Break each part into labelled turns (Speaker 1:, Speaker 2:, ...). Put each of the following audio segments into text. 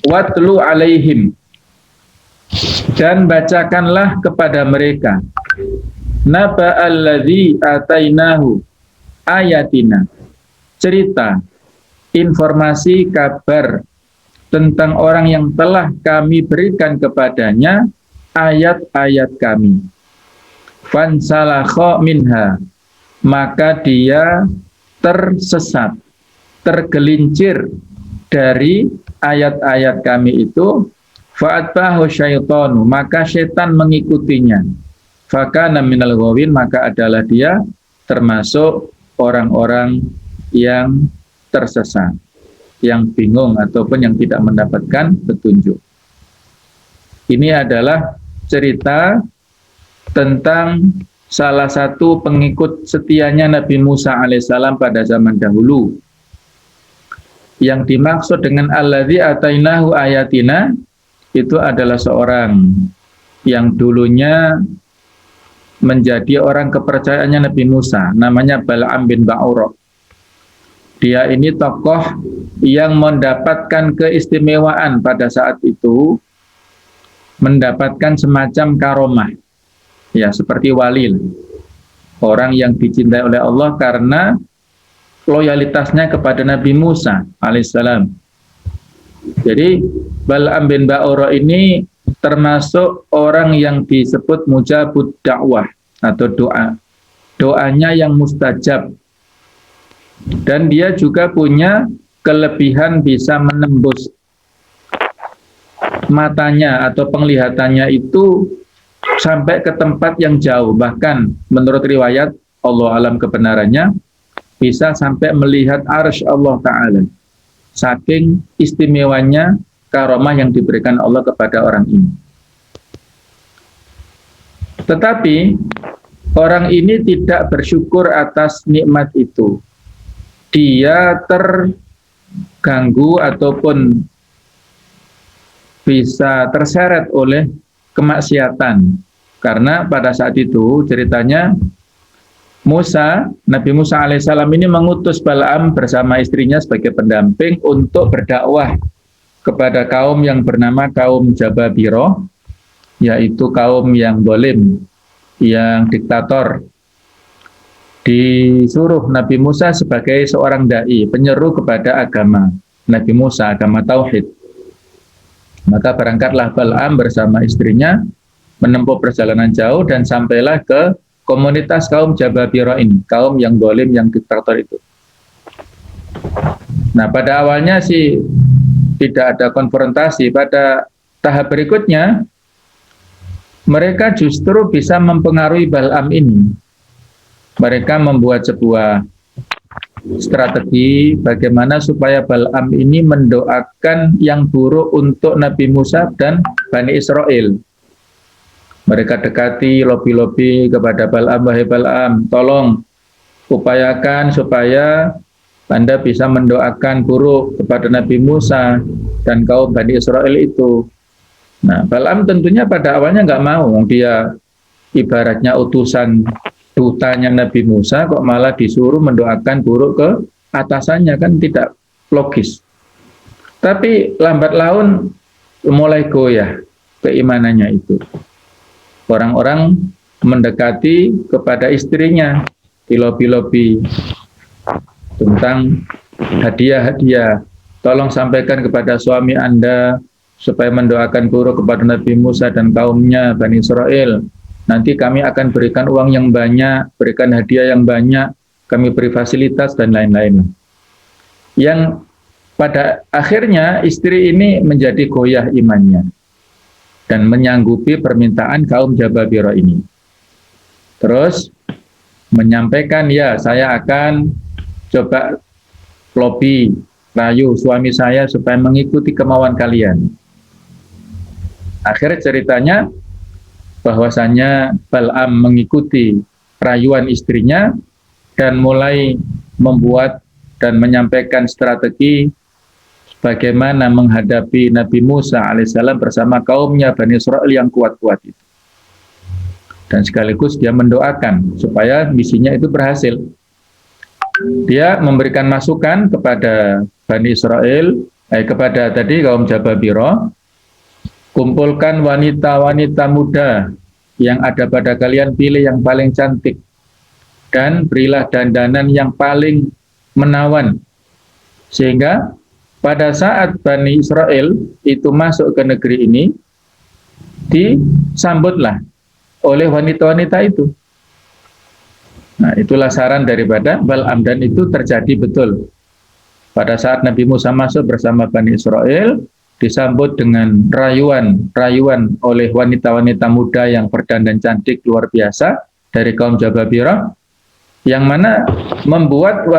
Speaker 1: watlu alaihim, dan bacakanlah kepada mereka naba alladzi atainahu ayatina, cerita, informasi, kabar tentang orang yang telah kami berikan kepadanya ayat-ayat kami. Fansalakha minha, maka dia tersesat, tergelincir dari ayat-ayat kami itu. Fa'atbahu syaitanu, maka syaitan mengikutinya. Fakana minal ghawin, maka adalah dia termasuk orang-orang yang tersesat, yang bingung ataupun yang tidak mendapatkan petunjuk. Ini adalah cerita tentang salah satu pengikut setianya Nabi Musa alaihissalam pada zaman dahulu. Yang dimaksud dengan alladzi atainahu ayatina itu adalah seorang yang dulunya menjadi orang kepercayaannya Nabi Musa, namanya Bal'am bin Ba'ura. Dia ini tokoh yang mendapatkan keistimewaan pada saat itu, mendapatkan semacam karomah, ya seperti wali, orang yang dicintai oleh Allah karena loyalitasnya kepada Nabi Musa alaihissalam. Jadi Bal'am bin Ba'ura ini termasuk orang yang disebut mujabud dakwah atau doanya yang mustajab, dan dia juga punya kelebihan bisa menembus matanya atau penglihatannya itu sampai ke tempat yang jauh, bahkan menurut riwayat, Allah alam kebenarannya, bisa sampai melihat arsy Allah Ta'ala, saking istimewanya karomah yang diberikan Allah kepada orang ini. Tetapi orang ini tidak bersyukur atas nikmat itu. Dia terganggu ataupun bisa terseret oleh kemaksiatan. Karena pada saat itu ceritanya Nabi Musa alaihissalam ini mengutus Bal'am bersama istrinya sebagai pendamping untuk berdakwah kepada kaum yang bernama kaum Jababiro, yaitu kaum yang zalim, yang diktator. Disuruh Nabi Musa sebagai seorang dai, penyeru kepada agama Nabi Musa, agama Tauhid. Maka berangkatlah Bal'am bersama istrinya menempuh perjalanan jauh dan sampailah ke komunitas kaum Jababiro ini, kaum yang zalim, yang diktator itu. Nah, pada awalnya sih tidak ada konfrontasi. Pada tahap berikutnya, mereka justru bisa mempengaruhi Bal'am ini. Mereka membuat sebuah strategi bagaimana supaya Bal'am ini mendoakan yang buruk untuk Nabi Musa dan Bani Israel. Mereka dekati, lobi-lobi kepada Bal'am, wahai Bal'am, tolong upayakan supaya Anda bisa mendoakan buruk kepada Nabi Musa dan kaum Bani Israel itu. Nah, Bal'am tentunya pada awalnya nggak mau, dia ibaratnya utusan dutanya Nabi Musa, kok malah disuruh mendoakan buruk ke atasannya, kan tidak logis. Tapi lambat laun mulai goyah keimanannya itu. Orang-orang mendekati kepada istrinya di lobi-lobi tentang hadiah-hadiah. Tolong sampaikan kepada suami Anda supaya mendoakan buruk kepada Nabi Musa dan kaumnya Bani Israel. Nanti kami akan berikan uang yang banyak, berikan hadiah yang banyak, kami beri fasilitas dan lain-lain. Yang pada akhirnya istri ini menjadi goyah imannya dan menyanggupi permintaan kaum Jababiro ini. Terus menyampaikan, ya saya akan coba lobby, rayu suami saya supaya mengikuti kemauan kalian. Akhir ceritanya bahwasanya Bal'am mengikuti rayuan istrinya dan mulai membuat dan menyampaikan strategi bagaimana menghadapi Nabi Musa alaihissalam bersama kaumnya Bani Israel yang kuat-kuat itu. Dan sekaligus dia mendoakan supaya misinya itu berhasil. Dia memberikan masukan kepada Bani Israel Kepada tadi kaum Jababiro, kumpulkan wanita-wanita muda yang ada pada kalian, pilih yang paling cantik, dan berilah dandanan yang paling menawan. Sehingga pada saat Bani Israel itu masuk ke negeri ini, disambutlah oleh wanita-wanita itu. Nah, itulah saran daripada Bal'am, dan itu terjadi betul. Pada saat Nabi Musa masuk bersama Bani Israel, disambut dengan rayuan oleh wanita-wanita muda yang berdandan cantik luar biasa dari kaum Jababirah, yang mana membuat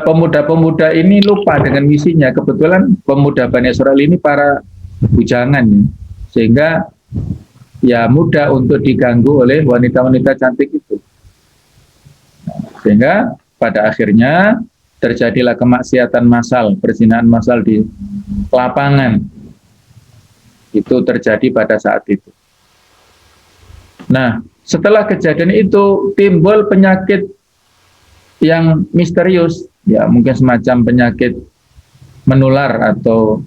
Speaker 1: pemuda-pemuda ini lupa dengan misinya. Kebetulan pemuda Bani Israel ini para bujangan, sehingga ya mudah untuk diganggu oleh wanita-wanita cantik itu. Sehingga pada akhirnya terjadilah kemaksiatan massal, perzinahan massal di lapangan. Itu terjadi pada saat itu. Nah, setelah kejadian itu timbul penyakit yang misterius, ya mungkin semacam penyakit menular atau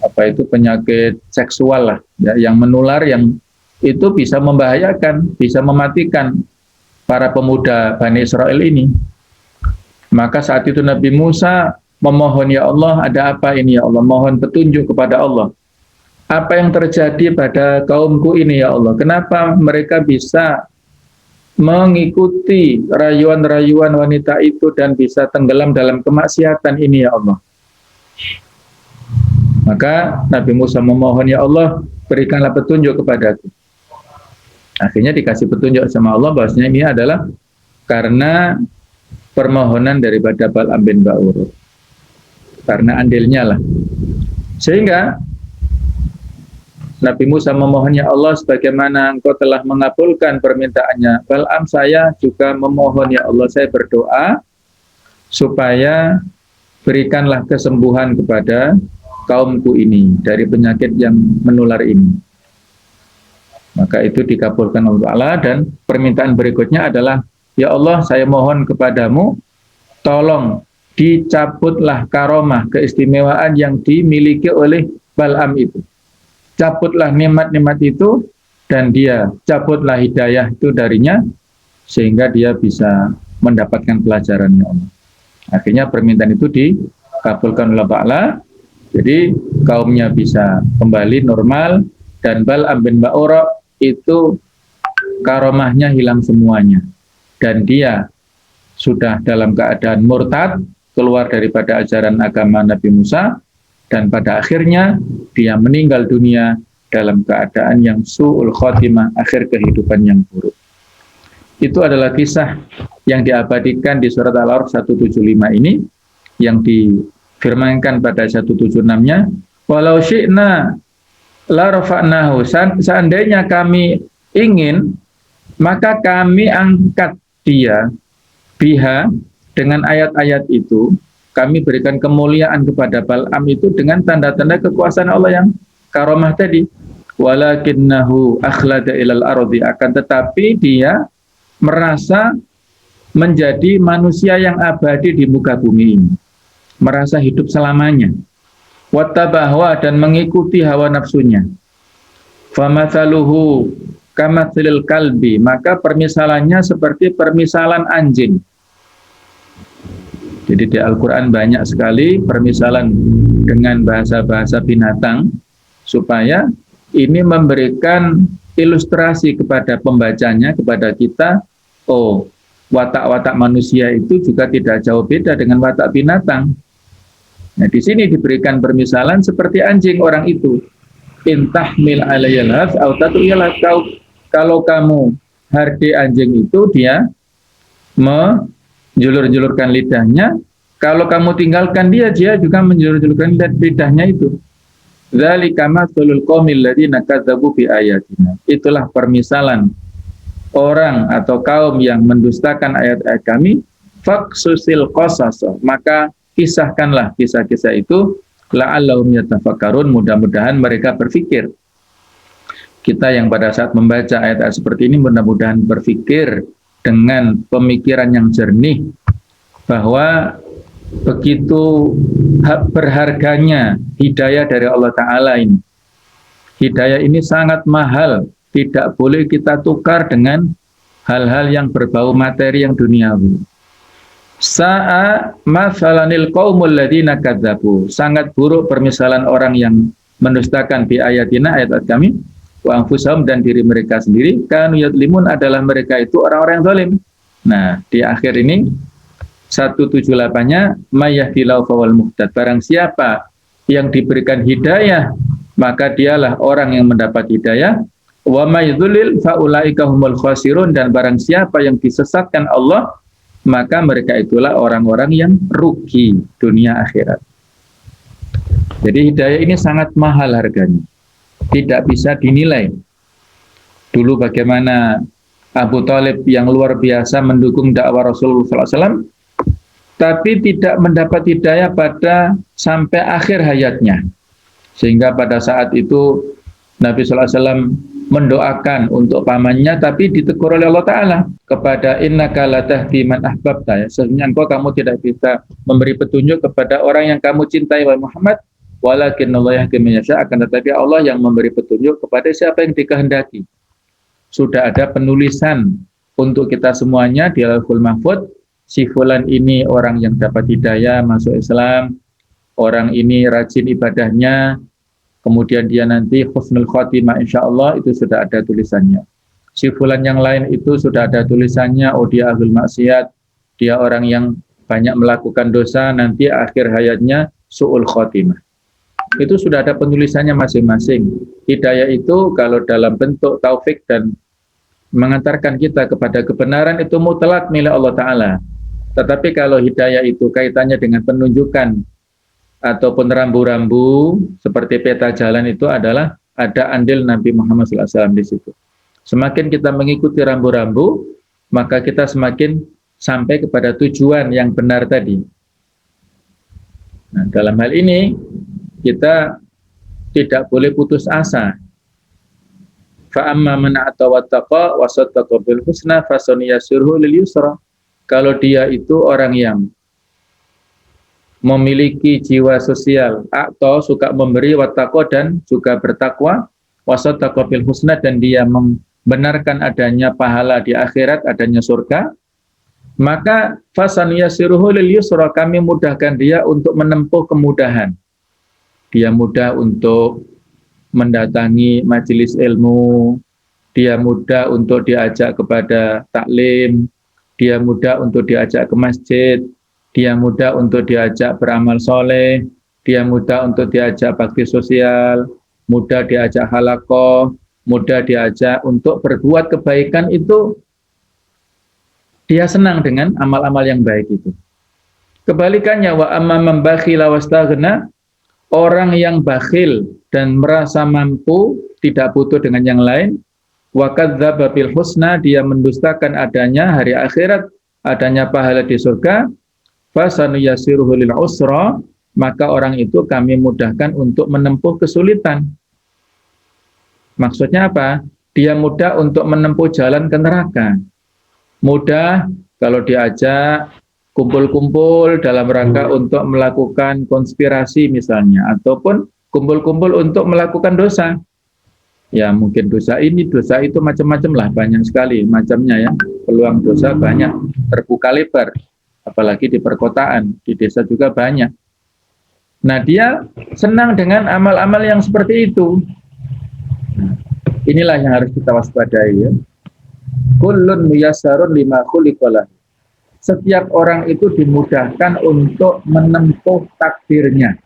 Speaker 1: apa itu, penyakit seksual lah, ya, yang menular, yang itu bisa membahayakan, bisa mematikan para pemuda Bani Israel ini. Maka saat itu Nabi Musa memohon, ya Allah, ada apa ini ya Allah, mohon petunjuk kepada Allah. Apa yang terjadi pada kaumku ini ya Allah, kenapa mereka bisa mengikuti rayuan-rayuan wanita itu dan bisa tenggelam dalam kemaksiatan ini ya Allah. Maka Nabi Musa memohon, ya Allah, berikanlah petunjuk kepadaku. Akhirnya dikasih petunjuk sama Allah bahwasanya ini adalah karena permohonan daripada Bal'am bin Ba'ur, karena andilnya lah. Sehingga Nabi Musa memohon, ya Allah, sebagaimana engkau telah mengabulkan permintaannya Bal'am, saya juga memohon, ya Allah, saya berdoa supaya berikanlah kesembuhan kepada kaumku ini dari penyakit yang menular ini. Maka itu dikabulkan oleh Allah, dan permintaan berikutnya adalah, ya Allah, saya mohon kepadamu, tolong dicabutlah karomah, keistimewaan yang dimiliki oleh Bal'am itu. Cabutlah nikmat-nikmat itu, dan dia cabutlah hidayah itu darinya, sehingga dia bisa mendapatkan pelajaran, ya Allah. Akhirnya permintaan itu dikabulkan oleh Allah, jadi kaumnya bisa kembali normal, dan Bal'am bin Ba'ur itu karomahnya hilang semuanya, dan dia sudah dalam keadaan murtad, keluar daripada ajaran agama Nabi Musa, dan pada akhirnya dia meninggal dunia dalam keadaan yang su'ul khotimah, akhir kehidupan yang buruk. Itu adalah kisah yang diabadikan di surat Al-A'raf 175 ini, yang difirmankan pada 176-nya, walau syi'na la rafa'nahu, seandainya kami ingin, maka kami angkat dia biha, dengan ayat-ayat itu, kami berikan kemuliaan kepada Bal'am itu dengan tanda-tanda kekuasaan Allah yang karomah tadi. Walakinnahu akhlada ilal ardi, akan tetapi dia merasa menjadi manusia yang abadi di muka bumi ini, merasa hidup selamanya. Wattabahwa, dan mengikuti hawa nafsunya. Famathaluhu kamathlil kalbi, maka permisalannya seperti permisalan anjing. Jadi di Al-Quran banyak sekali permisalan dengan bahasa-bahasa binatang, supaya ini memberikan ilustrasi kepada pembacanya, kepada kita, oh, watak-watak manusia itu juga tidak jauh beda dengan watak binatang. Nah, di sini diberikan permisalan seperti anjing orang itu. Intahmil alayyal haf au tatuyal, kalau kamu hardi anjing itu, dia menjulur-julurkan lidahnya. Kalau kamu tinggalkan dia, dia juga menjulur-julurkan lidahnya itu. Dzalika matsalul qaumil ladzina kadzdzabu bi ayatina. Itulah permisalan orang atau kaum yang mendustakan ayat-ayat kami. Faqsusil qasas, maka kisahkanlah kisah-kisah itu, la'allahum yatafakkarun, mudah-mudahan mereka berpikir. Kita yang pada saat membaca ayat-ayat seperti ini mudah-mudahan berpikir dengan pemikiran yang jernih, bahwa Begitu berharganya hidayah dari Allah Ta'ala ini. Hidayah ini sangat mahal, tidak boleh kita tukar dengan hal-hal yang berbau materi yang duniawi. Sa'a mathalanil qaumul ladzina kadzabu. Sangat buruk permisalan orang yang mendustakan bi ayatina, ayat kami, wa anfusahum, dan diri mereka sendiri. Kanu yadlimun, adalah mereka itu orang-orang yang zalim. Nah, di akhir ini 178-nya mayyahdilau fawal muhtad. Barang siapa yang diberikan hidayah, maka dialah orang yang mendapat hidayah. Wa maydzulil faulaika humul khasirun, dan barang siapa yang disesatkan Allah, maka mereka itulah orang-orang yang rugi dunia akhirat. Jadi hidayah ini sangat mahal harganya, tidak bisa dinilai. Dulu bagaimana Abu Thalib yang luar biasa mendukung dakwah Rasulullah SAW, tapi tidak mendapat hidayah pada sampai akhir hayatnya. Sehingga pada saat itu Nabi SAW mendoakan untuk pamannya, tapi ditegur oleh Allah Ta'ala kepada innaka la tahdi man ahbabta, ya, sesungguhnya engkau, kamu tidak bisa memberi petunjuk kepada orang yang kamu cintai, wahai Muhammad, walakin Allah yahdi man yasha, akan tetapi Allah yang memberi petunjuk kepada siapa yang dikehendaki. Sudah ada penulisan untuk kita semuanya di Lauhul Mahfuz, si fulan ini orang yang dapat hidayah masuk Islam, orang ini rajin ibadahnya, kemudian dia nanti husnul khotimah insyaallah, itu sudah ada tulisannya. Si fulan yang lain itu sudah ada tulisannya, oh dia ahlul maksiat, dia orang yang banyak melakukan dosa, nanti akhir hayatnya su'ul khotimah. Itu sudah ada penulisannya masing-masing. Hidayah itu kalau dalam bentuk taufik dan mengantarkan kita kepada kebenaran itu mutlak milik Allah Ta'ala. Tetapi kalau hidayah itu kaitannya dengan penunjukan ataupun rambu-rambu seperti peta jalan, itu adalah ada andil Nabi Muhammad SAW di situ. Semakin kita mengikuti rambu-rambu, maka kita semakin sampai kepada tujuan yang benar tadi. Nah, dalam hal ini kita tidak boleh putus asa. Fa'amma man a'ta wattaqa wa saddaqa bil husna fasaniyasiruhu lil yusra. Kalau dia itu orang yang memiliki jiwa sosial, atau suka memberi, wattaqo, dan juga bertakwa, wasaddaqa bil husna, dan dia membenarkan adanya pahala di akhirat, adanya surga, maka fasaniyasiruhu lil yusra, kami mudahkan dia untuk menempuh kemudahan. Dia mudah untuk mendatangi majelis ilmu, dia mudah untuk diajak kepada taklim, dia mudah untuk diajak ke masjid, dia mudah untuk diajak beramal soleh, dia mudah untuk diajak bakti sosial, mudah diajak halaqah, mudah diajak untuk berbuat kebaikan. Itu dia senang dengan amal-amal yang baik itu. Kebalikannya, wa amma man bakhila wastaghna, orang yang bakhil dan merasa mampu, tidak butuh dengan yang lain, wa kadzdzaba bil husna, dia mendustakan adanya hari akhirat, adanya pahala di surga, fasanuyasiruhu lil usra, maka orang itu kami mudahkan untuk menempuh kesulitan. Maksudnya apa? Dia mudah untuk menempuh jalan ke neraka. Mudah kalau diajak kumpul-kumpul dalam rangka untuk melakukan konspirasi misalnya, ataupun kumpul-kumpul untuk melakukan dosa. Ya mungkin dosa ini, dosa itu, macam-macam lah, banyak sekali macamnya ya. Peluang dosa banyak, terbuka lebar. Apalagi di perkotaan, di desa juga banyak. Nah, dia senang dengan amal-amal yang seperti itu. Nah, inilah yang harus kita waspadai ya. Kullun muyassarun lima khuliqa lahu. Setiap orang itu dimudahkan untuk menempuh takdirnya.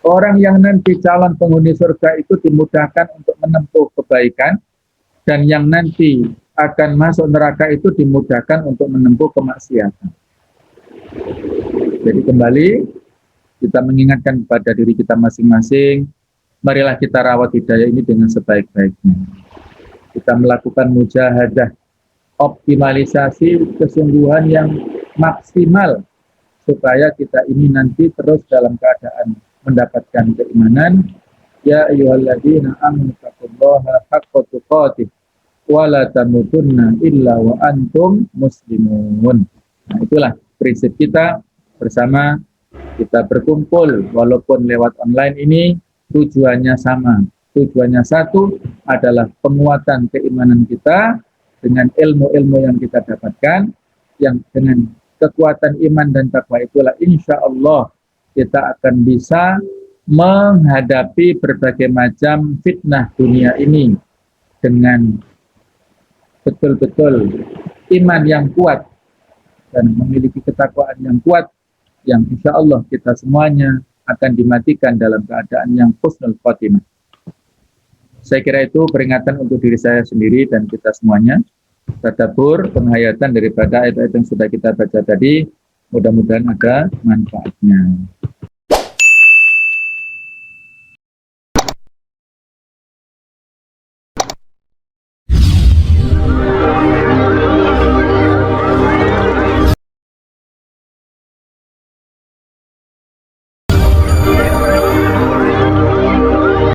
Speaker 1: Orang yang nanti calon penghuni surga itu dimudahkan untuk menempuh kebaikan, dan yang nanti akan masuk neraka itu dimudahkan untuk menempuh kemaksiatan. Jadi kembali kita mengingatkan kepada diri kita masing-masing, marilah kita rawat hidayah ini dengan sebaik-baiknya. Kita melakukan mujahadah, optimalisasi kesungguhan yang maksimal, supaya kita ini nanti terus dalam keadaan mendapatkan keimanan. Ya ayyuhalladzina amanu taqullaha haqqa tuqatih wala tamutunna illa wa antum muslimun. Nah, itulah prinsip kita bersama, kita berkumpul walaupun lewat online ini tujuannya sama. Tujuannya satu adalah penguatan keimanan kita dengan ilmu-ilmu yang kita dapatkan, yang dengan kekuatan iman dan takwa itulah insya Allah kita akan bisa menghadapi berbagai macam fitnah dunia ini dengan betul-betul iman yang kuat dan memiliki ketakwaan yang kuat, yang insya Allah kita semuanya akan dimatikan dalam keadaan yang husnul khotimah. Saya kira itu peringatan untuk diri saya sendiri dan kita semuanya. Tadabbur, penghayatan daripada ayat-ayat yang sudah kita baca tadi, mudah-mudahan ada manfaatnya.